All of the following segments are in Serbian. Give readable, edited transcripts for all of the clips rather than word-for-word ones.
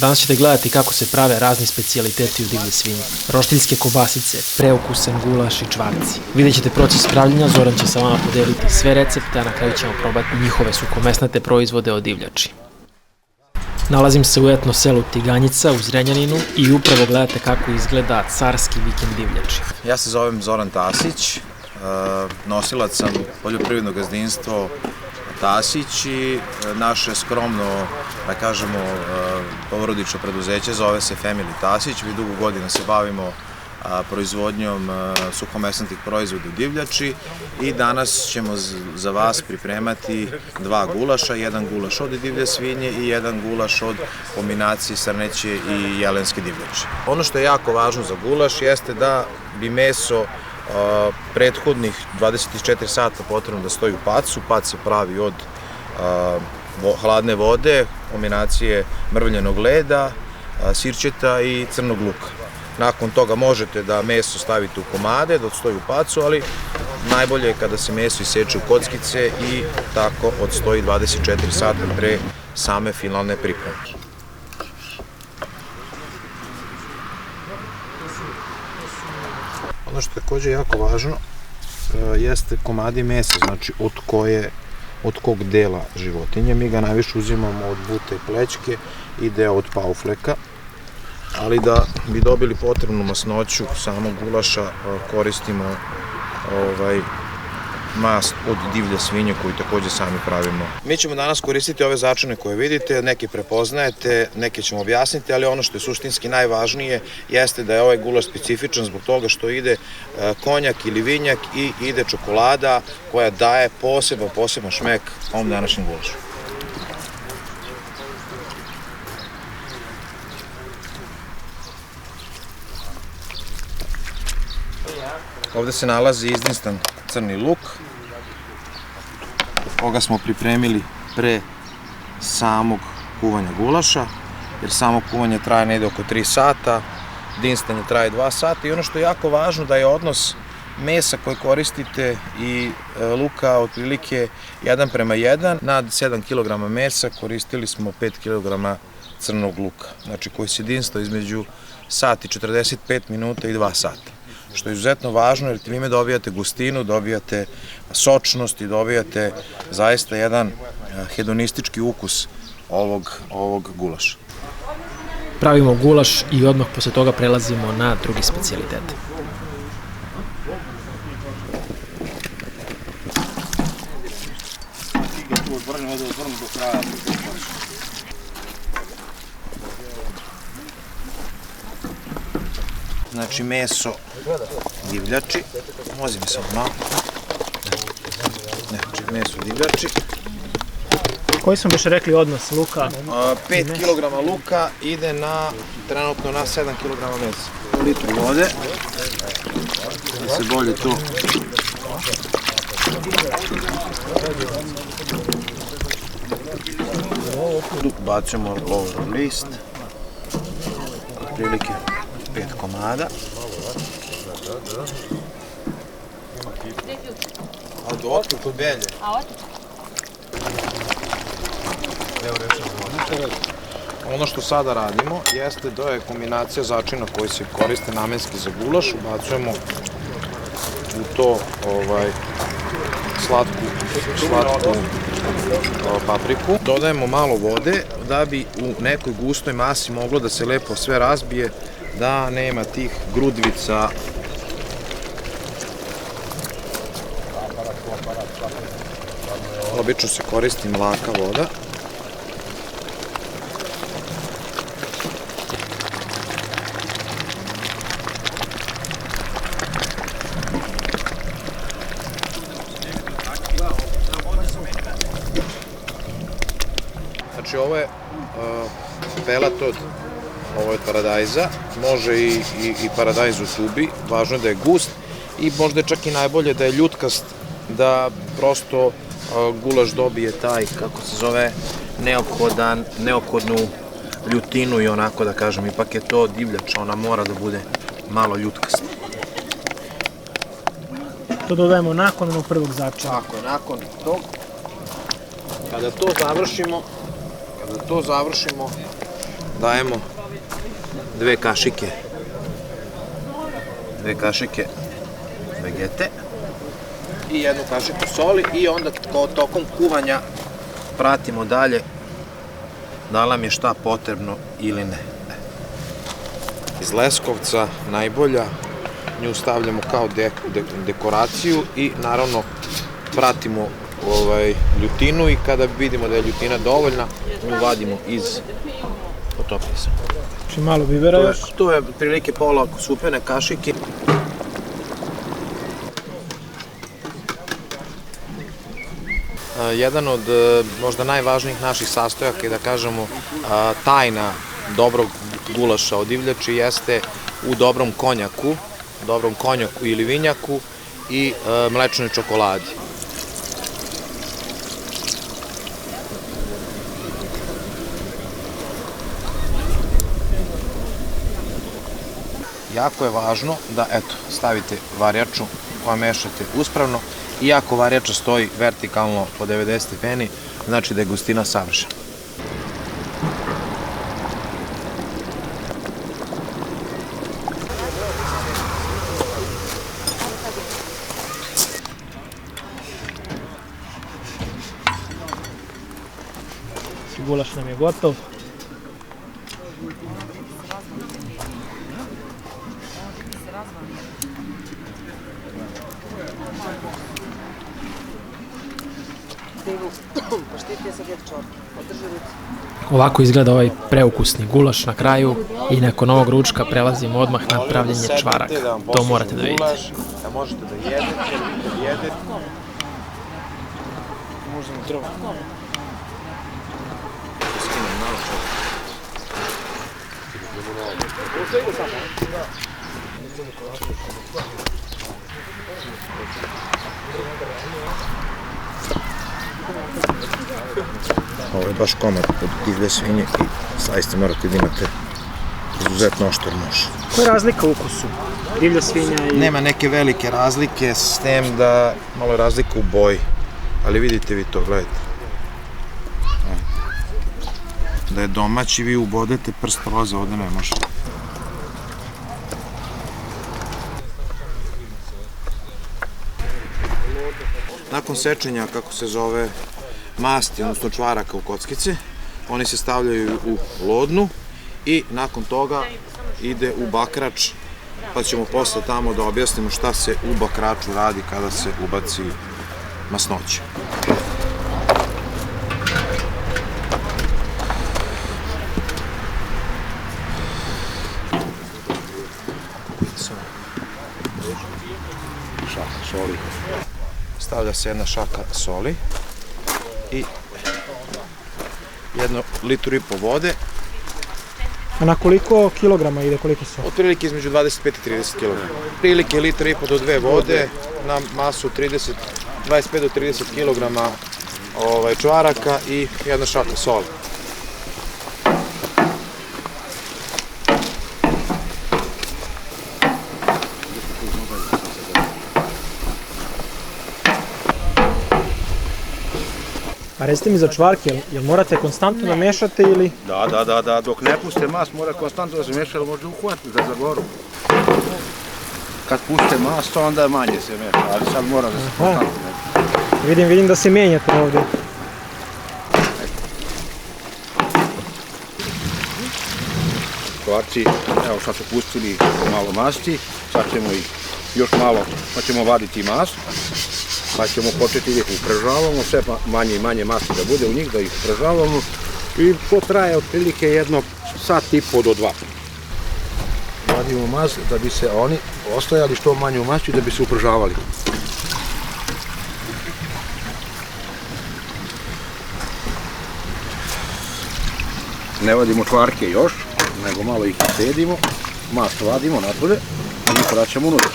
Danas ćete gledati kako se prave razni specijaliteti u divlje svinje. Roštiljske kobasice, preukusan gulaš i čvarci. Vidjet ćete proces pravljenja, Zoran će sa vama podeliti sve recepte, a na kraju ćemo probati njihove suhomesnate proizvode od divljači. Nalazim se u etno selu Tiganjica u Zrenjaninu i upravo gledate kako izgleda carski vikend divljači. Ja se zovem Zoran Tasić, nosilac sam poljoprivredno gazdinstvo Tasić i naše skromno, da kažemo, porodično preduzeće zove se Family Tasić. Mi dugo godina se bavimo proizvodnjom suhomesnatih proizvoda u divljači i danas ćemo za vas pripremati dva gulaša, jedan gulaš od divlje svinje i jedan gulaš od kombinacije srneće i jelenske divljači. Ono što je jako važno za gulaš jeste da bi meso prethodnih 24 sata potrebno da stoji u pacu. Pac se pravi od hladne vode, kombinacije mrvljenog leda, sirćeta i crnog luka. Nakon toga možete da meso stavite u komade, da stoji u pacu, ali najbolje je kada se meso iseče u kockice i tako odstoji 24 sata pre same finalne pripreme. Ono što je takođe jako važno jeste komadi mesa, znači od kog dela životinje. Mi ga najviše uzimamo od bute i plećke i deo od paufleka, ali da bi dobili potrebnu masnoću samog gulaša koristimo mast od divlje svinje koju takođe sami pravimo. Mi ćemo danas koristiti ove začine koje vidite, neke prepoznajete, neke ćemo objasniti, ali ono što je suštinski najvažnije jeste da je ovaj gulaš specifičan zbog toga što ide konjak ili vinjak i ide čokolada koja daje poseban šmek ovom današnjem gulašu. Ovde se nalazi izdinstan crni luk, koga smo pripremili pre samog kuvanja gulaša, jer samo kuvanje traje negde oko 3 sata, dinstanje traje 2 sata i ono što je jako važno da je odnos mesa koje koristite i luka otprilike 1:1. Na 7 kg mesa koristili smo 5 kg crnog luka, znači koji se dinsta između sat i 45 minuta i 2 sata. Što je izuzetno važno jer time dobijate gustinu, dobijate sočnost i dobijate zaista jedan hedonistički ukus ovog gulaša. Pravimo gulaš i odmah posle toga prelazimo na drugi specijalitet. Znači meso divljači, mozi mi samo malo, znači meso divljači. Koji smo više rekli odnos luka? 5 kg luka ide trenutno na 7 kg mesa. Litru vode, da se bolje to bacimo lovorov list, otprilike 5 komada. A do otkud belje? Ono što sada radimo jeste da je kombinacija začina koji se koriste namenski za gulaš, ubacujemo u to slatku papriku. Dodajemo malo vode da bi u nekoj gustoj masi moglo da se lepo sve razbije, da nema tih grudvica. Obično se koristi mlaka voda. Znači ovo je pelat ovo je paradajza, može i paradajz u tubi, važno je da je gust i možda je čak i najbolje da je ljutkast, da prosto gulaš dobije taj, kako se zove, neophodnu ljutinu i onako da kažem, ipak je to divljač, ona mora da bude malo ljutkasta. To dodajemo nakon onog prvog začina. Tako je, nakon tog. Kada to završimo, dajemo 2 kašike vegete i 1 kašiku soli i onda tokom kuvanja pratimo dalje da li nam je šta potrebno ili ne. Iz Leskovca najbolja, nju stavljamo kao dekoraciju i naravno pratimo ljutinu i kada vidimo da je ljutina dovoljna, nju vadimo iz potopisa. Znači malo bibera još. To je prilike pola supene kašike. Jedan od možda najvažnijih naših sastojaka je da kažemo tajna dobrog gulaša od divljači jeste u dobrom konjaku ili vinjaku i mlečnoj čokoladi. Jako je važno da stavite varjaču koja mešate uspravno. Iako varjača stoji vertikalno po 90 stepeni, znači da je gustina savršena. Gulaš nam je gotov. Ovako izgleda ovaj preukusni gulaš na kraju i nakon ovog ručka prelazimo odmah na pravljenje čvaraka. To morate da vidite. Možete da jedete. Možemo drvo. Ovo je baš komad od divlje svinje i zaista morate da imate izuzetno oštar nož. Koja je razlika u ukusu? Divlja svinja i... Nema neke velike razlike, s tem da malo je razlika u boji. Ali vidite vi to, gledajte. Da je domaći, vi ubodete prst roze, ovde ne može. Nakon sečenja, kako se zove, masti, odnosno čvaraka u kockice, oni se stavljaju u lodnu i nakon toga ide u bakrač, pa ćemo posle tamo da objasnimo šta se u bakraču radi kada se ubaci masnoće. Šaka soli. Stavlja se 1 šaka soli i 1,5 litru vode. A na koliko kilograma ide, koliko su? Otprilike između 25 i 30 kg. Prilike 1,5 litru do 2 vode na masu 25 do 30 kg čvaraka i 1 šaka soli. A recite mi za čvarke, jel morate konstantno da mešate ili? Da, dok ne puste mas mora konstantno da se meša, ali može uhvatiti za zagoru. Kad puste mas, to onda manje se meša, ali sad mora da se konstantno meša. Vidim da se menjate ovdje. Čvarci, evo sad su pustili malo masti, sad ćemo ih još malo, pa ćemo vaditi mas. Pa ćemo početi da ih upržavamo, sve manje i manje masti da bude u njih, da ih upržavamo i to traje otprilike 1,5 sata do 2. Vadimo mas da bi se oni ostajali što manje u masti da bi se upržavali. Ne vadimo čvarke još, nego malo ih sedimo, mast vadimo napolje i njih vraćamo unutra.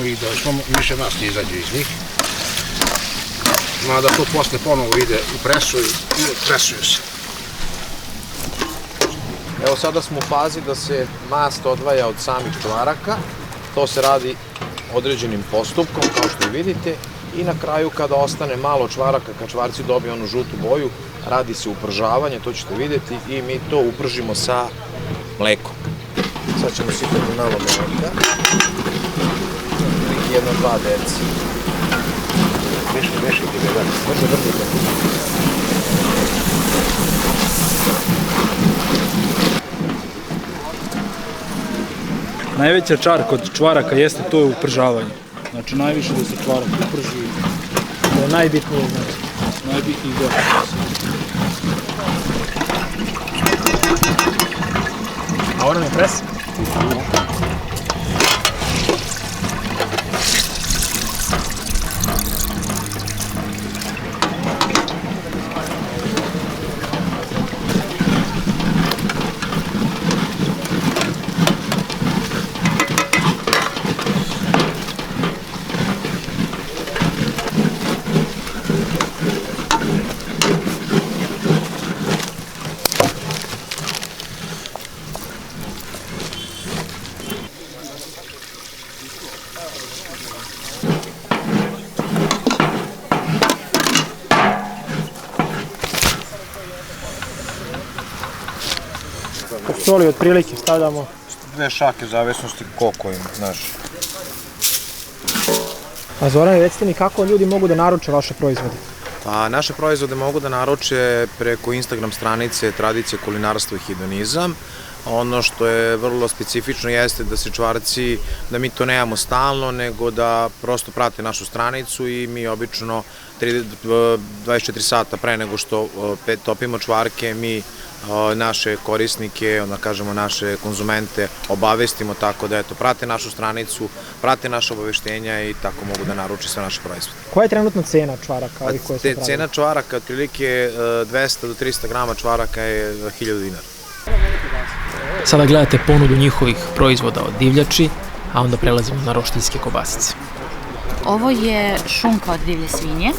I da što više masti izađe iz njih. Mada to posle ponovo ide u presu i presuju se. Evo sada smo u fazi da se mast odvaja od samih čvaraka. To se radi određenim postupkom, kao što i vidite, i na kraju kada ostane malo čvaraka, kad čvarci dobiju onu žutu boju, radi se upržavanje, to ćete vidjeti, i mi to upržimo sa mlekom. Sad ćemo sipati malo mleka, jedno 2 deci. Mešajte ga, da. Vrde. Najveća čar kod čvaraka jeste to upržavanje. Znači najviše da se čvarak uprži. To je najbitnije, znači. Najbitniji deo. A ono je pres? Soli otprilike stavljamo. 2 šake, zavisnosti koliko im, znaš. A Zorane, recite mi kako ljudi mogu da naruče vaše proizvode? Pa, naše proizvode mogu da naruče preko Instagram stranice Tradicija, kulinarstvo i hedonizam. Ono što je vrlo specifično jeste da se čvarci, da mi to nemamo stalno, nego da prosto prate našu stranicu i mi obično 24 sata pre nego što topimo čvarke, mi naše korisnike, onda kažemo naše konzumente obavestimo, tako da eto, prate našu stranicu, prate naše obaveštenja i tako mogu da naruče sve naše proizvode. Koja je trenutno cena čvaraka ovih koje se pravi? Cena čvaraka, otprilike 200 do 300 grama čvaraka je 1000 dinara. Sada gledate ponudu njihovih proizvoda od divljači, a onda prelazimo na roštiljske kobasice. Ovo je šunka od divlje svinje,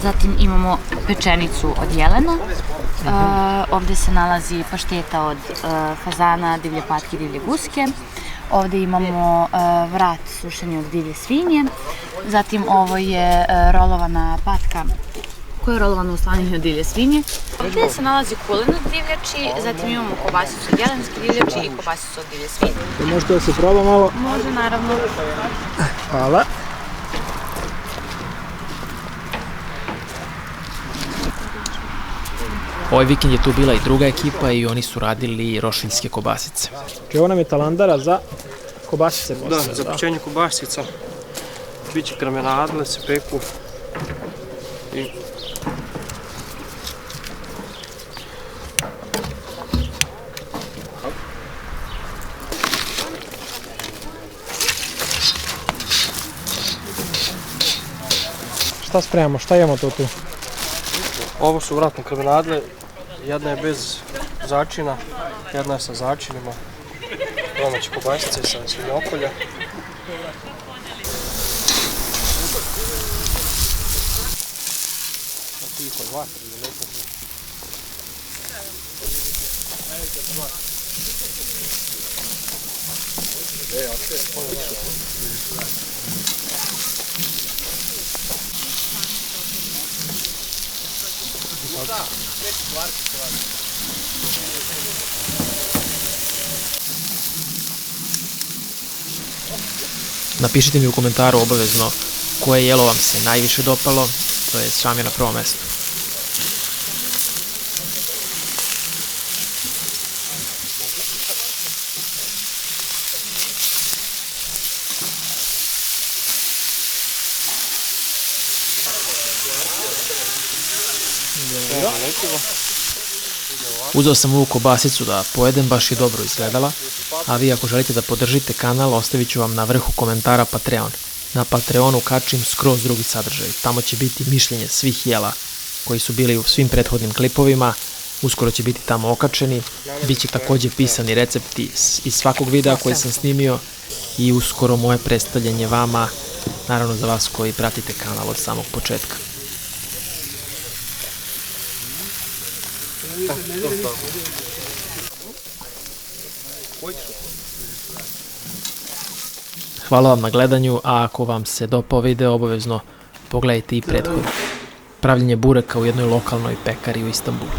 zatim imamo pečenicu od jelena, ovde se nalazi pašteta od fazana, divlje patke i divlje guske, ovde imamo vrat sušeni od divlje svinje, zatim ovo je rolovana patka koja je rolovana u slanini od divlje svinje. Ovde se nalazi kulen od divljači, zatim imamo kobasicu od jelenske divljači i kobasicu od divlje svinje. Možete da se proba malo? Može, naravno. Hvala. Ovaj vikend je tu bila i druga ekipa i oni su radili roštiljske kobasice. Znači ovo nam je talandara za kobasice posle. Da, za pečenje kobasica. Biće krmenadle, se peku i Šta spremamo? Šta imamo to tu? ovo su vratne krmenadle, jedna je bez začina, jedna je sa začinima, domaće kobasice sa svinjokolja. Tiho je vatra, lepo. Napišite mi u komentaru obavezno koje jelo vam se najviše dopalo, to je šam je na prvom mestu. Uzeo sam ovu kobasicu da pojedem, baš je dobro izgledala, a vi ako želite da podržite kanal, ostavit ću vam na vrhu komentara Patreon. Na Patreonu kačim skroz drugi sadržaj, tamo će biti mišljenje svih jela koji su bili u svim prethodnim klipovima, uskoro će biti tamo okačeni, bit će takođe pisani recepti iz svakog videa koji sam snimio i uskoro moje predstavljanje vama, naravno za vas koji pratite kanal od samog početka. Hvala vam na gledanju, a ako vam se dopao video, obavezno pogledajte i prethodno. Pravljenje bureka u jednoj lokalnoj pekari u Istanbulu.